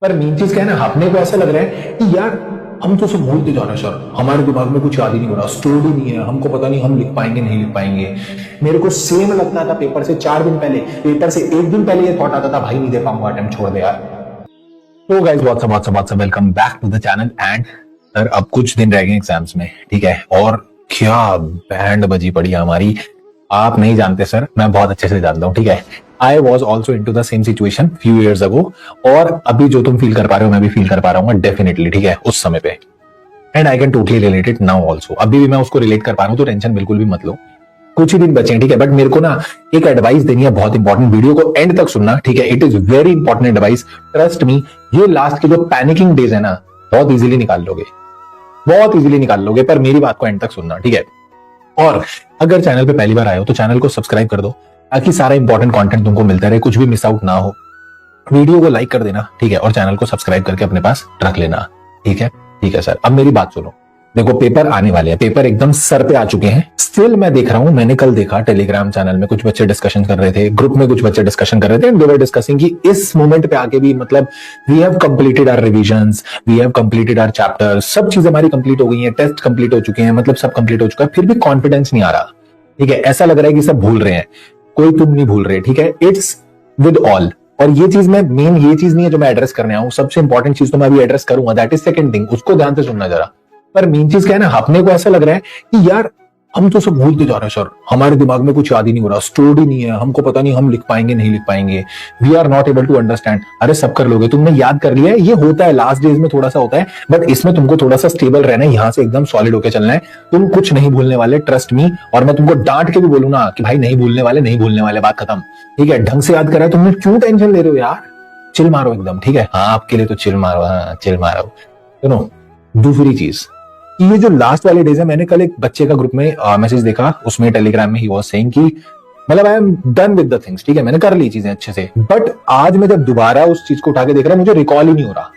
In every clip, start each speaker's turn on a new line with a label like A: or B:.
A: पर मेन चीज क्या है ना, अपने को ऐसा लग रहा है कि यार हम तो सब भूलते जा रहे हैं सर, हमारे दिमाग में कुछ याद ही नहीं हो रहा, स्टोरी नहीं है, हमको पता नहीं हम लिख पाएंगे नहीं लिख पाएंगे। मेरे को सेम लगता था पेपर से 4 दिन पहले, पेपर से 1 दिन पहले ये थॉट आता था भाई नहीं दे पाऊंगा अटेम्प्ट, छोड़ दे यार। तो guys what's up welcome back to the channel. And sir अब कुछ दिन रह गए एग्जाम्स में, ठीक है, और क्या बैंड बजी पड़ी हमारी, आप नहीं जानते सर, मैं बहुत अच्छे से जानता हूँ, ठीक है। I was also into the same situation few years ago, और अभी जो तुम फील कर पा रहे हो मैं भी फील कर पा रहा हूँ डेफिनेटली, ठीक है, उस समय पे। And I can totally relate it now also, अभी भी मैं उसको रिलेट कर पा रहा हूँ, तो टेंशन बिल्कुल भी मत लो, कुछ ही दिन बचे हैं, ठीक है। बट मेरे को ना एक एडवाइस देनी है, बहुत इंपॉर्टेंट, वीडियो को एंड तक सुनना, ठीक है। It is very important advice, trust me. ये लास्ट के जो पैनिकिंग डेज है ना, बहुत इजीली निकाल लोगे, बहुत इजीली निकाल लोगे, पर मेरी बात को एंड तक सुनना, ठीक है। और अगर चैनल पे पहली बार आए हो तो चैनल को सब्सक्राइब कर दो, ताकि सारा इंपॉर्टेंट कंटेंट तुमको मिलता रहे, कुछ भी मिस आउट ना हो। वीडियो को लाइक कर देना, ठीक है, और चैनल को सब्सक्राइब करके अपने पास रख लेना, ठीक है। ठीक है सर, अब मेरी बात सुनो, देखो पेपर आने वाले हैं, पेपर एकदम सर पे आ चुके हैं। स्टिल मैं देख रहा हूं, मैंने कल देखा टेलीग्राम चैनल में कुछ बच्चे डिस्कशन कर रहे थे, ग्रुप में कुछ बच्चे डिस्कशन कर रहे थे, एंड दे वर डिस्कसिंग कि इस मोमेंट पे आके भी मतलब we have completed our revisions, we have completed our chapters, सब चीजें हमारी कंप्लीट हो गई हैं, टेस्ट कंप्लीट हो चुके हैं, मतलब सब कंप्लीट हो चुका है, फिर भी कॉन्फिडेंस नहीं आ रहा, ठीक है। ऐसा लग रहा है कि सब भूल रहे हैं, कोई तुम नहीं भूल रहे, ठीक है। इट्स विद ऑल, और ये चीज में मेन ये चीज नहीं है जो मैं एड्रेस करने आऊं, सबसे इंपॉर्टेंट चीज तो मैं अभी एड्रेस करूंगा, दैट इज सेकंड थिंग, उसको ध्यान से सुनना जरा। पर मेन चीज क्या है ना, अपने को ऐसा लग रहा है कि यार हम तो सब भूलते जा रहे हैं सर, हमारे दिमाग में कुछ याद ही नहीं हो रहा, स्टोरी नहीं है, हमको पता नहीं हम लिख पाएंगे नहीं लिख पाएंगे, we are not able to understand. अरे सब कर लोगे, तुमने याद कर लिया है, ये होता है लास्ट डेज में थोड़ा सा होता है, बट इसमें तुमको थोड़ा सा स्टेबल रहना है, यहां से एकदम सॉलिड होकर चलना है, तुम कुछ नहीं भूलने वाले, ट्रस्ट मी। और मैं तुमको डांट के भी बोलूं ना कि भाई नहीं भूलने वाले, नहीं भूलने वाले, बात खत्म, ठीक है। ढंग से याद करा है तुमने, क्यों टेंशन ले रहे हो यार, चिल मारो एकदम, ठीक है। हाँ आपके लिए तो चिल मारो, हाँ चिल मारो। सुनो दूसरी चीज, ये जो लास्ट वाले डेज है, मैंने कल एक बच्चे का ग्रुप में मैसेज देखा, उसमें टेलीग्राम में ही वाज सेइंग कि मतलब I am done with the things, ठीक है, मैंने कर ली चीजें अच्छे से, बट आज मैं जब दोबारा उस चीज को उठा के देख रहा हूं, मुझे रिकॉल ही नहीं हो रहा,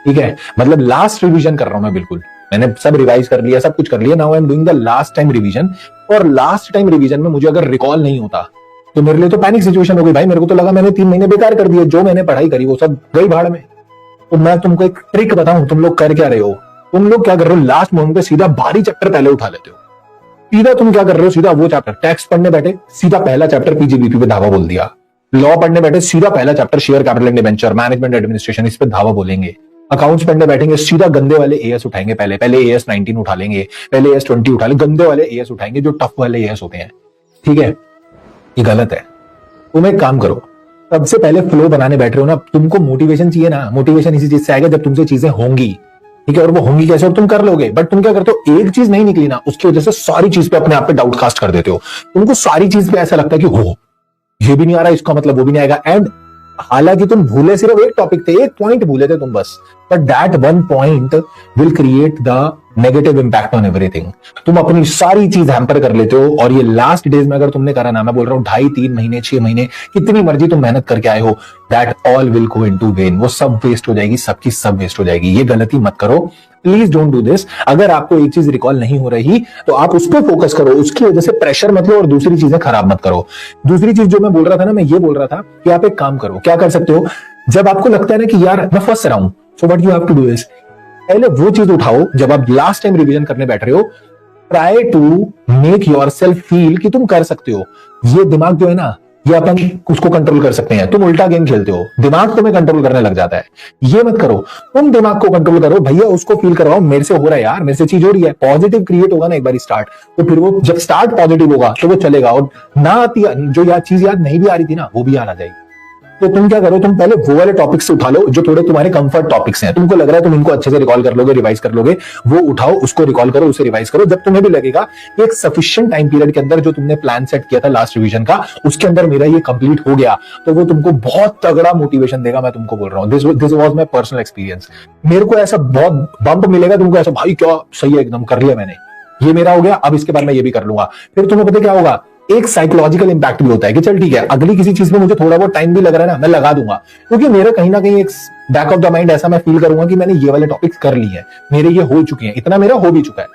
A: ठीक है। मतलब लास्ट रिवीजन कर रहा हूं मैं, बिल्कुल मैंने सब रिवाइज कर लिया, सब कुछ कर लिया, now I am doing the last time revision. और लास्ट टाइम रिवीजन में मुझे अगर रिकॉल नहीं होता तो मेरे लिए तो पैनिक सिचुएशन हो गई भाई, मेरे को तो लगा मैंने 3 महीने बेकार कर दिए, जो मैंने पढ़ाई करी वो सब गई भाड़ में। तो मैं तुमको एक ट्रिक बताऊं, तुम लोग कर क्या रहे हो, तुम लोग क्या कर रहे हो, लास्ट मोमेंट पे सीधा भारी चैप्टर पहले उठा लेते हो, सीधा तुम क्या कर रहे हो, सीधा वो चैप्टर, टैक्स पढ़ने बैठे सीधा पहला चैप्टर पीजीबीपी पे धावा बोल दिया, लॉ पढ़ने बैठे सीधा पहला chapter share capital and debenture, management administration, इस पे धावा बोलेंगे। अकाउंट्स पढ़ने बैठेंगे सीधा गंदे वाले एएस उठाएंगे, पहले एएस 19 उठा लेंगे, पहले एएस 20 उठा लेंगे, गंदे वाले एएस उठाएंगे, जो टफ वाले एएस होते हैं, ठीक है। ये गलत है, तुम एक काम करो, सबसे पहले फ्लो बनाने बैठ रहे हो ना, तुमको मोटिवेशन चाहिए ना, मोटिवेशन इसी चीज से आएगा जब तुमसे चीजें होंगी, ठीक है, और वो होंगी कैसे, और तुम कर लोगे। बट तुम क्या करते हो, एक चीज नहीं निकली ना, उसकी वजह से सारी चीज पे अपने आप पे डाउट कास्ट कर देते हो, तुमको सारी चीज पे ऐसा लगता है कि हो ये भी नहीं आ रहा, इसका मतलब वो भी नहीं आएगा। एंड हालांकि तुम भूले सिर्फ एक टॉपिक थे, एक पॉइंट भूले थे तुम बस, but that one point will create the negative impact on everything. तुम अपनी सारी चीज हैम्पर कर लेते हो, और ये लास्ट डेज में अगर तुमने करा ना, मैं बोल रहा हूं 2.5-3 महीने 6 महीने कितनी मर्जी तुम मेहनत करके आए हो, that all will go into when, वो सब वेस्ट हो जाएगी, सबकी सब वेस्ट हो जाएगी। ये गलती मत करो, प्लीज डोंट डू दिस। अगर आपको एक चीज रिकॉल नहीं हो रही तो आप उस पर फोकस करो, उसकी वजह से प्रेशर मत लो और दूसरी चीजें खराब मत करो। दूसरी चीज जो मैं बोल रहा था ना, मैं ये बोल रहा था कि आप एक काम करो, क्या कर सकते हो, जब आपको लगता है ना कि यार मैं फंस रहा हूं, so what you have to do is, पहले वो चीज उठाओ जब आप लास्ट टाइम रिवीजन करने बैठ रहे हो, try to make yourself feel कि तुम कर सकते हो। ये दिमाग जो है ना, ये अपन उसको कंट्रोल कर सकते हैं। तुम उल्टा गेम खेलते हो, दिमाग तुम्हें कंट्रोल करने लग जाता है, ये मत करो, तुम दिमाग को कंट्रोल करो, भैया उसको फील करवाओ मेरे से हो रहा है यार, मेरे से चीज हो रही है, पॉजिटिव क्रिएट होगा ना एक बार स्टार्ट, तो फिर वो जब स्टार्ट पॉजिटिव होगा तो वो चलेगा, और ना आती जो याद चीज याद नहीं भी आ रही थी ना, वो भी याद आ जाएगी। तो तुम क्या करो, तुम पहले वो वाले टॉपिक्स से उठा लो जो थोड़े तुम्हारे कंफर्ट टॉपिक्स हैं, तुमको लग रहा है तुम इनको अच्छे से रिकॉल कर लोगे, रिवाइज कर लोगे, वो उठाओ, उसको रिकॉल करो, उसे रिवाइज करो। जब तुम्हें भी लगेगा एक सफिशिएंट टाइम पीरियड के अंदर जो तुमने प्लान सेट किया था लास्ट रिवीजन का, उसके अंदर मेरा ये कंप्लीट हो गया, तो वो तुमको बहुत तगड़ा मोटिवेशन देगा। मैं तुमको बोल रहा हूँ, this was my personal experience. मेरे को ऐसा बहुत बम्प मिलेगा तुमको, ऐसा भाई क्या सही है, एकदम कर लिया मैंने, ये मेरा हो गया, अब इसके बाद मैं ये भी कर लूंगा। फिर तुम्हें पता क्या होगा, एक साइकोलॉजिकल इंपैक्ट भी होता है कि चल ठीक है, अगली किसी चीज में मुझे थोड़ा बहुत टाइम भी लग रहा है ना, मैं लगा दूंगा, क्योंकि मेरा कहीं ना कहीं एक बैक ऑफ द माइंड ऐसा मैं फील करूंगा कि मैंने ये वाले टॉपिक्स कर लिए हैं, मेरे ये हो चुके हैं, इतना मेरा हो भी चुका है।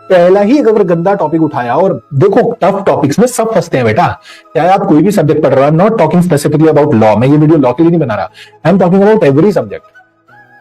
A: पहला ही अगर गंदा टॉपिक उठाया, और देखो टफ टॉपिक्स में सब फंसते हैं बेटा, चाहे आप कोई भी सब्जेक्ट पढ़ रहे हो, I am not talking specifically about law, मैं ये वीडियो लॉ के लिए नहीं बना रहा, I am talking about every subject.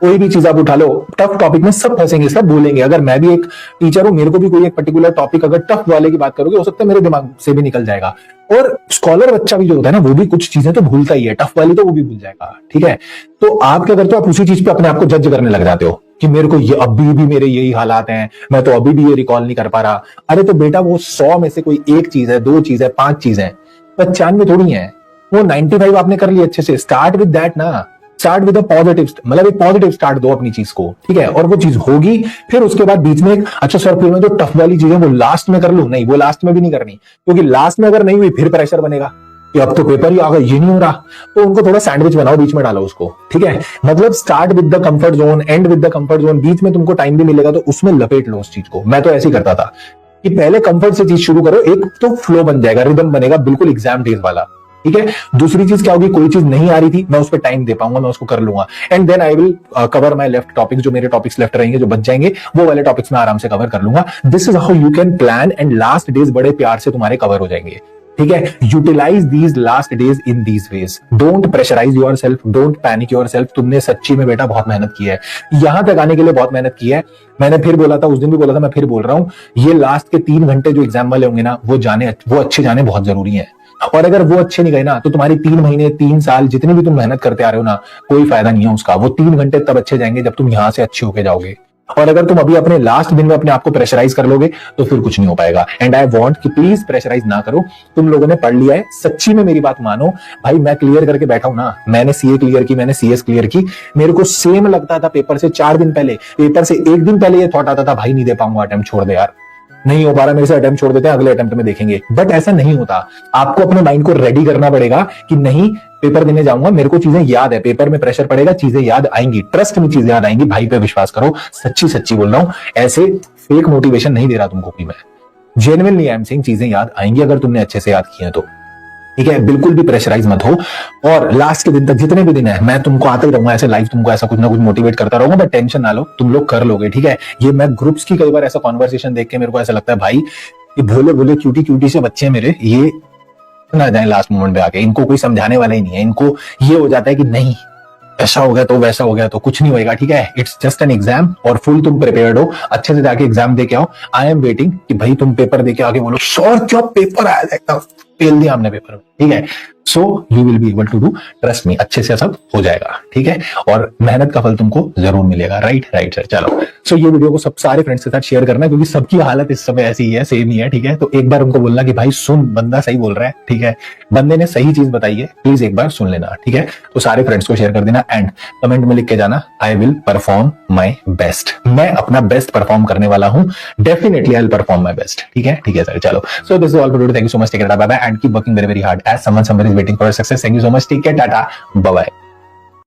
A: कोई भी चीज आप उठा लो, टफ टॉपिक में सब फंसेंगे, सब बोलेंगे। अगर मैं भी एक टीचर हूं, मेरे को भी कोई एक पर्टिकुलर टॉपिक अगर टफ वाले की बात करोगे, हो सकता है मेरे दिमाग से भी निकल जाएगा। और स्कॉलर बच्चा भी जो होता है ना, वो भी कुछ चीजें तो भूलता ही है, टफ वाली तो वो भी भूल जाएगा, ठीक है। तो आप क्या करते हो, आप उसी चीज पे अपने आप को जज करने लग जाते हो कि मेरे को ये अभी भी मेरे यही हालात हैं, मैं तो अभी भी ये रिकॉल नहीं कर पा रहा। अरे तो बेटा वो 100 में से कोई एक चीज है, 2 चीज है, 5 चीज है, 95 थोड़ी है। वो 95 आपने कर लिया अच्छे से। स्टार्ट विद दैट ना, स्टार्ट विद पॉजिटिव, मतलब एक पॉजिटिव स्टार्ट दो अपनी चीज को, ठीक है। और वो चीज होगी, फिर उसके बाद बीच में एक अच्छा सर फिर मैं जो टफ वाली चीज है वो लास्ट में कर लूं, नहीं वो लास्ट में भी नहीं करनी, क्योंकि लास्ट में अगर नहीं हुई फिर प्रेशर बनेगा कि अब तो पेपर ही आ गया, ये नहीं हो रहा। तो उनको थोड़ा सैंडविच बनाओ, बीच में डालो उसको, ठीक है। मतलब start with the comfort zone, and with the comfort zone, बीच में तुमको टाइम भी मिलेगा तो उसमें लपेट लो उस चीज को। मैं तो ऐसे ही करता था कि पहले कंफर्ट से चीज शुरू करो, एक तो फ्लो बन जाएगा, रिदम बनेगा, बिल्कुल एग्जाम डेज वाला, ठीक है। दूसरी चीज क्या होगी, कोई चीज नहीं आ रही थी, मैं उस पर टाइम दे पाऊंगा, मैं उसको कर लूंगा। And then I will cover my left topics, जो मेरे टॉपिक्स लेफ्ट रहेंगे, जो बच जाएंगे, वो वाले टॉपिक्स में आराम से कवर कर लूंगा। This is how you can plan, and last days बड़े प्यार से तुम्हारे कवर हो जाएंगे, ठीक है। Utilise these last days in these ways, don't pressurise yourself, don't panic yourself. तुमने सच्ची में बेटा बहुत मेहनत की है, यहां तक आने के लिए बहुत मेहनत की है। मैंने फिर बोला था, उस दिन भी बोला था, मैं फिर बोल रहा हूं, ये लास्ट के 3 घंटे जो एग्जाम वाले होंगे ना, वो अच्छे जाने बहुत जरूरी है। और अगर वो अच्छे नहीं गए ना, तो तुम्हारी 3 महीने 3 साल जितनी भी तुम मेहनत करते आ रहे हो ना, कोई फायदा नहीं है उसका। वो 3 घंटे तब अच्छे जाएंगे जब तुम यहां से अच्छे होके जाओगे। और अगर तुम अभी अपने लास्ट दिन में अपने आप को प्रेशराइज कर लोगे तो फिर कुछ नहीं हो पाएगा। एंड आई वांट कि प्लीज प्रेशराइज ना करो। तुम लोगों ने पढ़ लिया है, सच्ची में मेरी बात मानो भाई। मैं क्लियर करके बैठा हूं ना, मैंने सीए क्लियर की, मैंने सीएस क्लियर की। मेरे को सेम लगता था पेपर से 4 दिन पहले, पेपर से 1 दिन पहले ये थॉट आता था, भाई नहीं दे पाऊंगा अटेम्प्ट, छोड़ दे यार, नहीं हो पा रहा मेरे से, अटेम्प्ट छोड़ देते हैं, अगले अटेम्प्ट में देखेंगे। बट ऐसा नहीं होता। आपको अपने माइंड को रेडी करना पड़ेगा कि नहीं, पेपर देने जाऊंगा, मेरे को चीजें याद है, पेपर में प्रेशर पड़ेगा, चीजें याद आएंगी, ट्रस्ट में चीजें याद आएंगी। भाई पे विश्वास करो, सच्ची सच्ची बोल रहा हूं, ऐसे फेक मोटिवेशन नहीं दे रहा तुमको कि मैं, जेन्युइनली आई एम सेइंग, चीजें याद आएंगी अगर तुमने अच्छे से याद किए तो, ठीक है। बिल्कुल भी प्रेशराइज मत हो। और लास्ट के दिन तक, जितने भी दिन है, मैं तुमको आते ही रहूंगा ऐसे लाइव, तुमको ऐसा कुछ ना कुछ मोटिवेट करता रहूंगा। बट टेंशन ना लो, तुम लोग कर लोगे, ठीक है। ये मैं ग्रुप्स की कई बार ऐसा कॉन्वर्सेशन देख के मेरे को ऐसा लगता है, भाई ये भोले भोले क्यूटी क्यूटी से बच्चे मेरे, ये ना जाए लास्ट मोमेंट पे आके, इनको कोई समझाने वाला ही नहीं है। इनको ये हो जाता है कि नहीं ऐसा हो गया तो वैसा हो गया तो कुछ नहीं होएगा, ठीक है। इट्स जस्ट एन एग्जाम, और फुल तुम प्रिपेयर्ड हो, अच्छे से जाके एग्जाम दे के आओ। आई एम वेटिंग कि भाई तुम पेपर दे के आगे बोलो, सर क्या पेपर आया, एकदम फेल दिया हमने पेपर में, ठीक है। So you will be able to do, trust me, अच्छे से सब हो जाएगा, ठीक है। और मेहनत का फल तुमको जरूर मिलेगा। राइट राइट सर, चलो। सो ये वीडियो को सब सारे फ्रेंड्स के साथ शेयर करना, क्योंकि सबकी हालत इस समय ऐसी ही है, सेम ही है, ठीक है। तो एक बार उनको बोलना कि भाई सुन, बंदा सही बोल रहा है, ठीक है, बंदे ने सही चीज बताई है, प्लीज एक बार सुन लेना, ठीक है। तो सारे फ्रेंड्स को शेयर कर देना, एंड कमेंट में लिख के जाना, I will perform my best. मैं अपना बेस्ट परफॉर्म करने वाला हूं, definitely I will perform my best, ठीक है सर, चलो। So this is all for today, thank you so much, take care, bye bye, and keep working very very hard as someone somewhere is waiting for success. Thank you so much, take care, tata, bye bye.